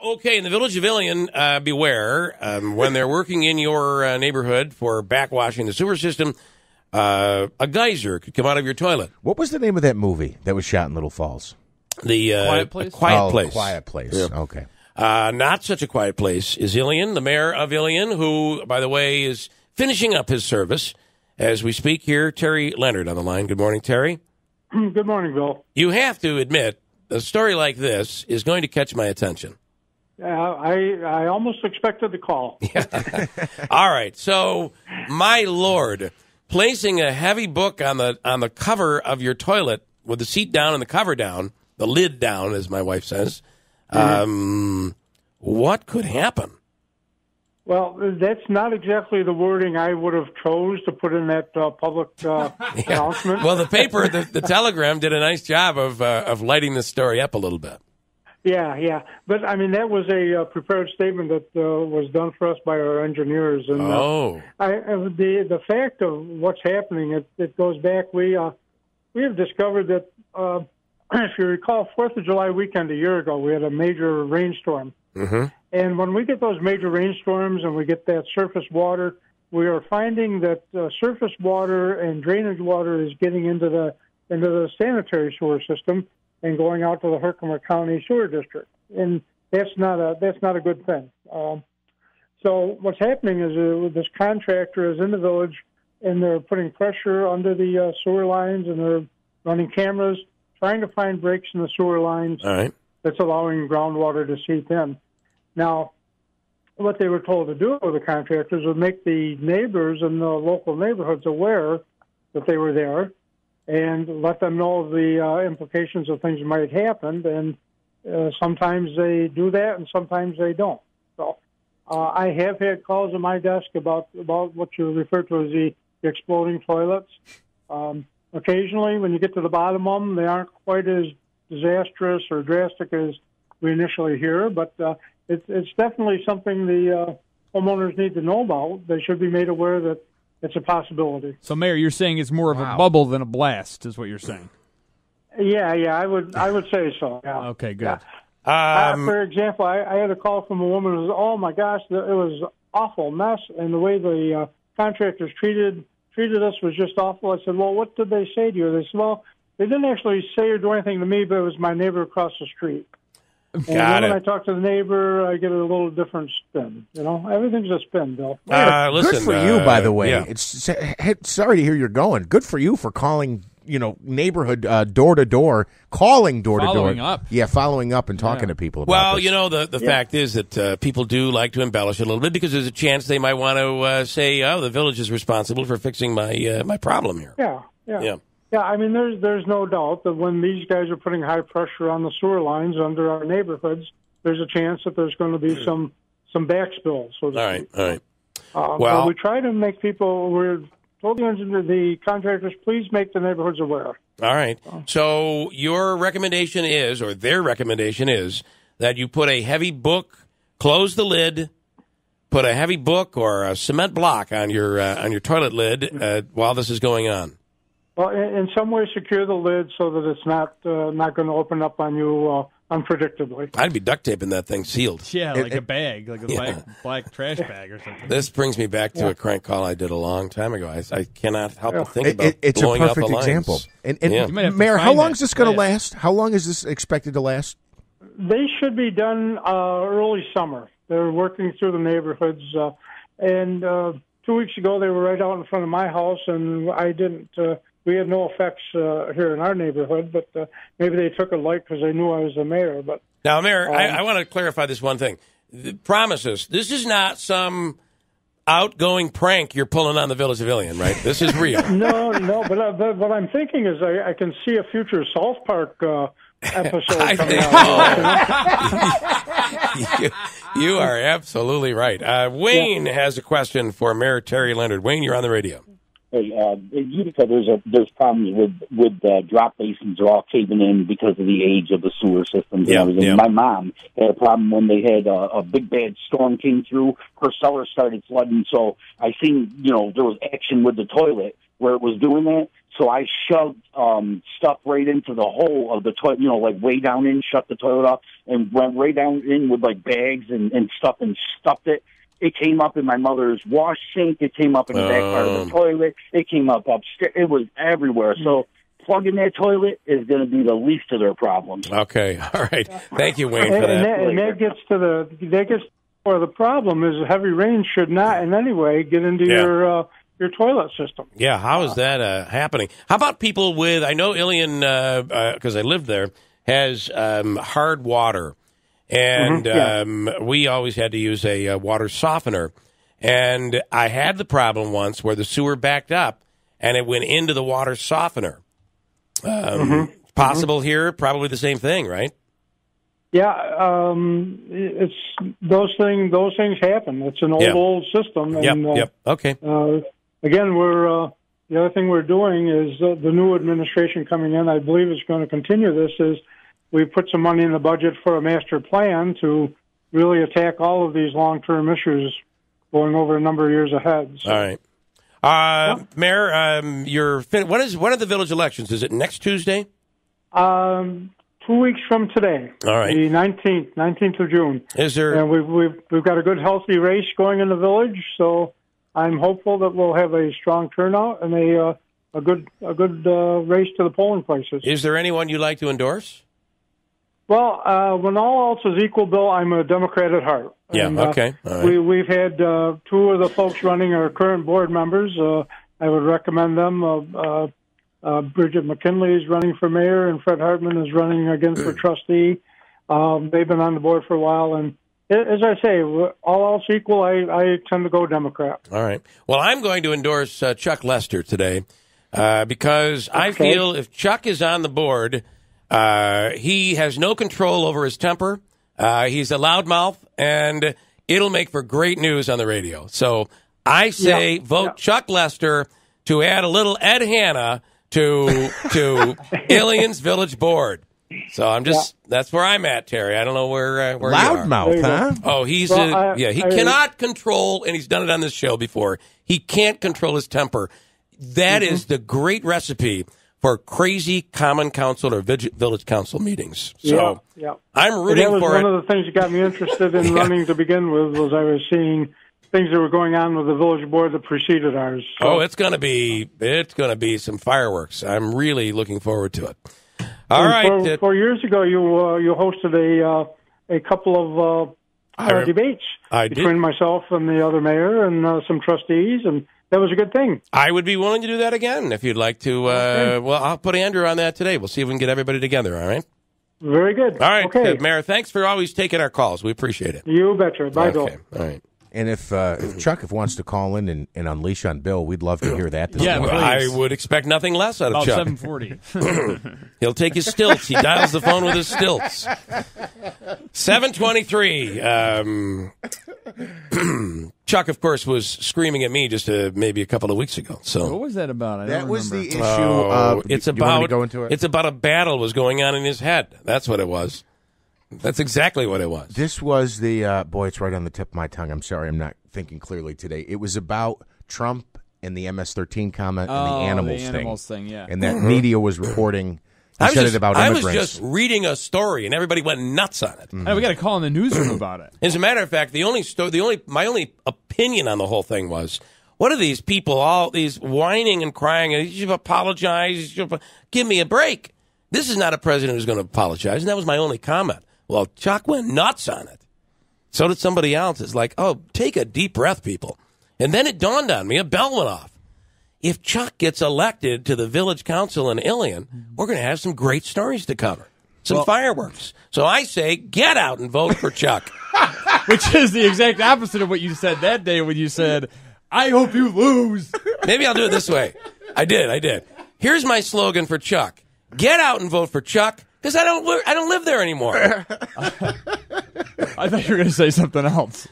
Okay, in the village of Ilion, beware, when they're working in your neighborhood for backwashing the sewer system, a geyser could come out of your toilet. What was the name of that movie that was shot in Little Falls? The Quiet Place? Quiet Place. Quiet Place. Yeah. Okay. Not such a quiet place is Ilion, the mayor of Ilion, who, by the way, is finishing up his service as we speak here. Terry Leonard on the line. Good morning, Terry. Good morning, Bill. You have to admit, a story like this is going to catch my attention. I almost expected the call. All right. So, my Lord, placing a heavy book on the cover of your toilet with the seat down and the cover down, the lid down, as my wife says, what could happen? Well, that's not exactly the wording I would have chose to put in that public announcement. Well, the paper, the Telegram, did a nice job of lighting the story up a little bit. Yeah. But, I mean, that was a prepared statement that was done for us by our engineers. And, the fact of what's happening, it goes back. We have discovered that, if you recall, 4th of July weekend a year ago, we had a major rainstorm. Mm-hmm. And when we get those major rainstorms and we get that surface water, we are finding that surface water and drainage water is getting into the sanitary sewer system and going out to the Herkimer County Sewer District, and that's not a good thing. So what's happening is this contractor is in the village, and they're putting pressure under the sewer lines, and they're running cameras, trying to find breaks in the sewer lines. All right. That's allowing groundwater to seep in. Now, what they were told to do with the contractors was make the neighbors in the local neighborhoods aware that they were there, and let them know of the implications of things that might happen. And sometimes they do that, and sometimes they don't. So I have had calls on my desk about what you refer to as the exploding toilets. Occasionally, when you get to the bottom of them, they aren't quite as disastrous or drastic as we initially hear, but it's definitely something the homeowners need to know about. They should be made aware that it's a possibility. So, Mayor, you're saying it's more of a bubble than a blast, is what you're saying? Yeah, I would say so. Yeah. Okay, good. Yeah. For example, I had a call from a woman who was, oh my gosh, it was an awful mess, and the way the contractors treated us was just awful. I said, well, what did they say to you? They said, well, they didn't actually say or do anything to me, but it was my neighbor across the street. And when I talk to the neighbor, I get a little different spin. You know, everything's a spin, Bill. Listen, good for you, by the way. Yeah. It's sorry to hear you're going. Good for you for calling, neighborhood door to door, calling door to door. Following up. Yeah, following up and talking to people about this. The fact is that people do like to embellish a little bit because there's a chance they might want to say, oh, the village is responsible for fixing my problem here. Yeah. Yeah, I mean, there's no doubt that when these guys are putting high pressure on the sewer lines under our neighborhoods, there's a chance that there's going to be some backspill, so to speak. All right. Well, we try to make we're told the contractors, please make the neighborhoods aware. All right. So your recommendation is, or their recommendation is, that you put a heavy book, close the lid, put a heavy book or a cement block on your toilet lid while this is going on. Well, in some way, secure the lid so that it's not going to open up on you unpredictably. I'd be duct taping that thing sealed. Yeah, like a bag, like a black trash bag or something. This brings me back to a crank call I did a long time ago. I cannot help but think about it's blowing a up the perfect lines. example. And Mayor, how long is this going to last? How long is this expected to last? They should be done early summer. They're working through the neighborhoods. And 2 weeks ago, they were right out in front of my house, and I didn't... we had no effects here in our neighborhood, but maybe they took a light because they knew I was the mayor. But now, Mayor, I want to clarify this one thing. Promise us, this is not some outgoing prank you're pulling on the village of Ilion, right? This is real. No, but what I'm thinking is I can see a future South Park episode coming out. You are absolutely right. Wayne has a question for Mayor Terry Leonard. Wayne, you're on the radio. Hey, in Utica, there's problems with drop basins are all caving in because of the age of the sewer systems and everything. Yeah. My mom had a problem when they had a big bad storm came through. Her cellar started flooding, so I seen there was action with the toilet. where it was doing that. So I shoved stuff right into the hole of the toilet, like way down in, shut the toilet off, and went right down in with like bags and stuff and stuffed it. It came up in my mother's wash sink. It came up in the back part of the toilet. It came up upstairs. It was everywhere. So plugging that toilet is going to be the least of their problems. Okay, all right. Thank you, Wayne, for that. And that gets where the problem is. Heavy rain should not in any way get into your toilet system. Yeah, how is that happening? How about people with? I know Ilion, because I lived there, has hard water. And we always had to use a water softener. And I had the problem once where the sewer backed up and it went into the water softener. Possible here, probably the same thing, right? Yeah, it's those things happen. It's an old system. And, Okay. Again, the other thing we're doing is the new administration coming in, I believe, is going to continue this. Is we put some money in the budget for a master plan to really attack all of these long-term issues going over a number of years ahead. So. All right. Mayor, when are the village elections? Is it next Tuesday? 2 weeks from today. All right. The 19th of June. Is there? And we've got a good, healthy race going in the village, so I'm hopeful that we'll have a strong turnout and a good race to the polling places. Is there anyone you'd like to endorse? Well, when all else is equal, Bill, I'm a Democrat at heart. Yeah, and, okay. All right. We've had two of the folks running our current board members. I would recommend them. Bridget McKinley is running for mayor, and Fred Hartman is running again for trustee. They've been on the board for a while, and as I say, all else equal, I tend to go Democrat. All right. Well, I'm going to endorse Chuck Lester today because I feel if Chuck is on the board, he has no control over his temper. He's a loudmouth, and it'll make for great news on the radio. So I say vote Chuck Lester to add a little Ed Hanna to Ilion's Village Board. So I'm just that's where I'm at, Terry. I don't know where you are. Loudmouth, huh? Oh, he cannot control, and he's done it on this show before. He can't control his temper. That is the great recipe for crazy common council or village council meetings. So I'm rooting for it. That was one of the things that got me interested in running to begin with, was I was seeing things that were going on with the village board that preceded ours. So. Oh, it's going to be some fireworks. I'm really looking forward to it. All right. 4 years ago, you hosted a couple of debates between myself and the other mayor and some trustees, and that was a good thing. I would be willing to do that again if you'd like to. Well, I'll put Andrew on that today. We'll see if we can get everybody together, all right? Very good. All right, okay. Mayor, thanks for always taking our calls. We appreciate it. You betcha. Bye, Bill. All right. And if Chuck wants to call in and unleash on Bill, we'd love to hear that. I would expect nothing less out of Chuck. 7:40. He'll take his stilts. He dials the phone with his stilts. 7:23. Chuck, of course, was screaming at me just maybe a couple of weeks ago. So what was that about? That was the issue. It's you about want me to go into it? It's about a battle was going on in his head. That's what it was. That's exactly what it was. This was the boy. It's right on the tip of my tongue. I'm sorry, I'm not thinking clearly today. It was about Trump and the MS-13 comment and the animals thing. Yeah, and that media was reporting. About immigrants. I was just reading a story, and everybody went nuts on it. We got a call in the newsroom about it. As a matter of fact, my only opinion on the whole thing was, what are these people, all these whining and crying, and you should apologize, give me a break. This is not a president who's going to apologize, and that was my only comment. Well, Chuck went nuts on it. So did somebody else. It's like, oh, take a deep breath, people. And then it dawned on me, a bell went off. If Chuck gets elected to the village council in Ilion, we're going to have some great stories to cover. Some fireworks. So I say, get out and vote for Chuck. Which is the exact opposite of what you said that day when you said, I hope you lose. Maybe I'll do it this way. I did. Here's my slogan for Chuck. Get out and vote for Chuck, because I don't live there anymore. I thought you were going to say something else.